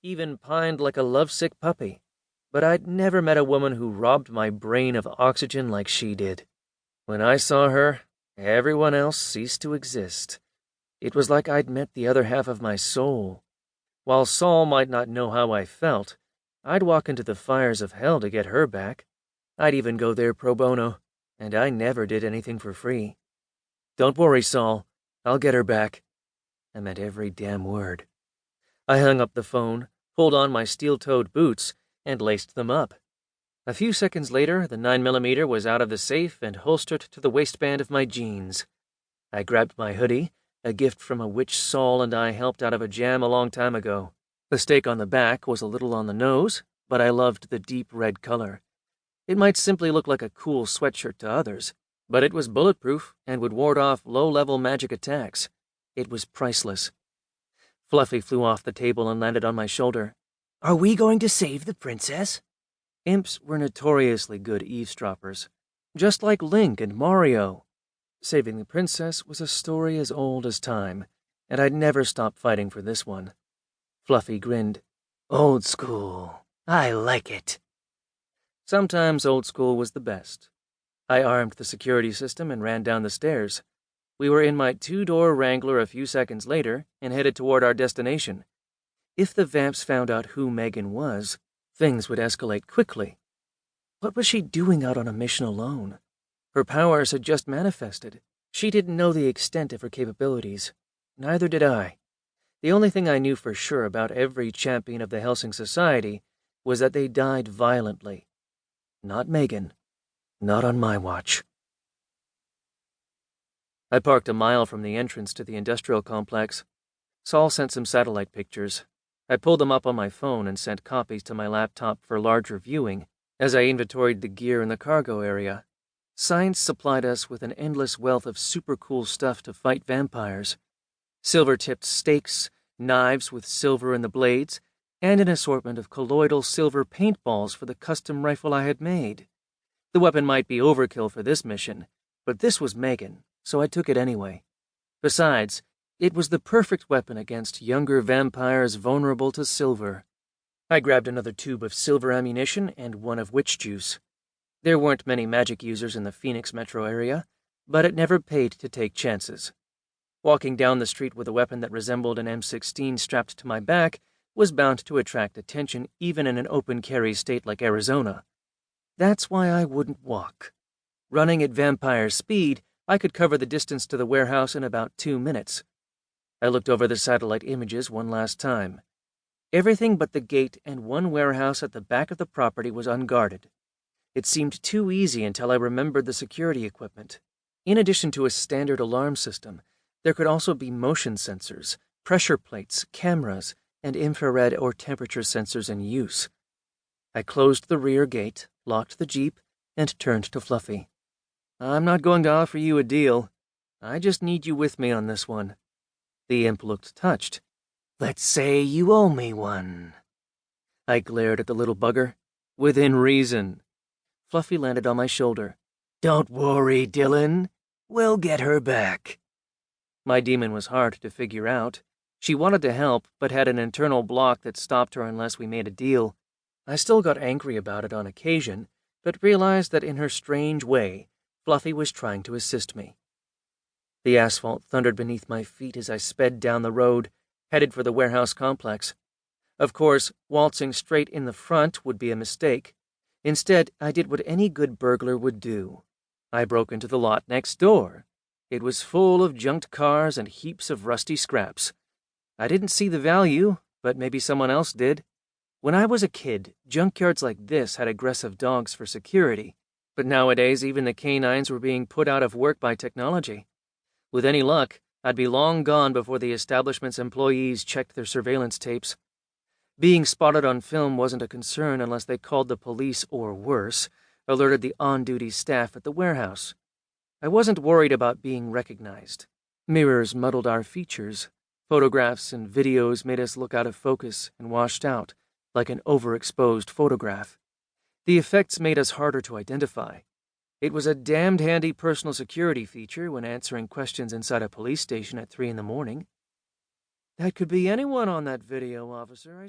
even pined like a lovesick puppy, but I'd never met a woman who robbed my brain of oxygen like she did. When I saw her, everyone else ceased to exist. It was like I'd met the other half of my soul. While Saul might not know how I felt, I'd walk into the fires of hell to get her back. I'd even go there pro bono, and I never did anything for free. Don't worry, Saul. I'll get her back. I meant every damn word. I hung up the phone, pulled on my steel-toed boots, and laced them up. A few seconds later, the 9mm was out of the safe and holstered to the waistband of my jeans. I grabbed my hoodie, a gift from a witch Saul and I helped out of a jam a long time ago. The stake on the back was a little on the nose, but I loved the deep red color. It might simply look like a cool sweatshirt to others, but it was bulletproof and would ward off low-level magic attacks. It was priceless. Fluffy flew off the table and landed on my shoulder. Are we going to save the princess? Imps were notoriously good eavesdroppers, just like Link and Mario. Saving the princess was a story as old as time, and I'd never stop fighting for this one. Fluffy grinned. Old school. I like it. Sometimes old school was the best. I armed the security system and ran down the stairs. We were in my two-door Wrangler a few seconds later and headed toward our destination. If the vamps found out who Megan was, things would escalate quickly. What was she doing out on a mission alone? Her powers had just manifested. She didn't know the extent of her capabilities. Neither did I. The only thing I knew for sure about every champion of the Helsing Society was that they died violently. Not Megan. Not on my watch. I parked a mile from the entrance to the industrial complex. Saul sent some satellite pictures. I pulled them up on my phone and sent copies to my laptop for larger viewing as I inventoried the gear in the cargo area. Science supplied us with an endless wealth of super cool stuff to fight vampires. Silver-tipped stakes, knives with silver in the blades, and an assortment of colloidal silver paintballs for the custom rifle I had made. The weapon might be overkill for this mission, but this was Megan, so I took it anyway. Besides, it was the perfect weapon against younger vampires vulnerable to silver. I grabbed another tube of silver ammunition and one of witch juice. There weren't many magic users in the Phoenix metro area, but it never paid to take chances. Walking down the street with a weapon that resembled an M16 strapped to my back was bound to attract attention even in an open-carry state like Arizona. That's why I wouldn't walk. Running at vampire speed, I could cover the distance to the warehouse in about 2 minutes. I looked over the satellite images one last time. Everything but the gate and one warehouse at the back of the property was unguarded. It seemed too easy until I remembered the security equipment. In addition to a standard alarm system, there could also be motion sensors, pressure plates, cameras, and infrared or temperature sensors in use. I closed the rear gate, locked the Jeep, and turned to Fluffy. I'm not going to offer you a deal. I just need you with me on this one. The imp looked touched. Let's say you owe me one. I glared at the little bugger. Within reason. Fluffy landed on my shoulder. Don't worry, Dylan. We'll get her back. My demon was hard to figure out. She wanted to help, but had an internal block that stopped her unless we made a deal. I still got angry about it on occasion, but realized that in her strange way, Fluffy was trying to assist me. The asphalt thundered beneath my feet as I sped down the road, headed for the warehouse complex. Of course, waltzing straight in the front would be a mistake. Instead, I did what any good burglar would do. I broke into the lot next door. It was full of junked cars and heaps of rusty scraps. I didn't see the value, but maybe someone else did. When I was a kid, junkyards like this had aggressive dogs for security, but nowadays even the canines were being put out of work by technology. With any luck, I'd be long gone before the establishment's employees checked their surveillance tapes. Being spotted on film wasn't a concern unless they called the police or worse, alerted the on-duty staff at the warehouse. I wasn't worried about being recognized. Mirrors muddled our features. Photographs and videos made us look out of focus and washed out, like an overexposed photograph. The effects made us harder to identify. It was a damned handy personal security feature when answering questions inside a police station at 3 in the morning. That could be anyone on that video, officer, I swear.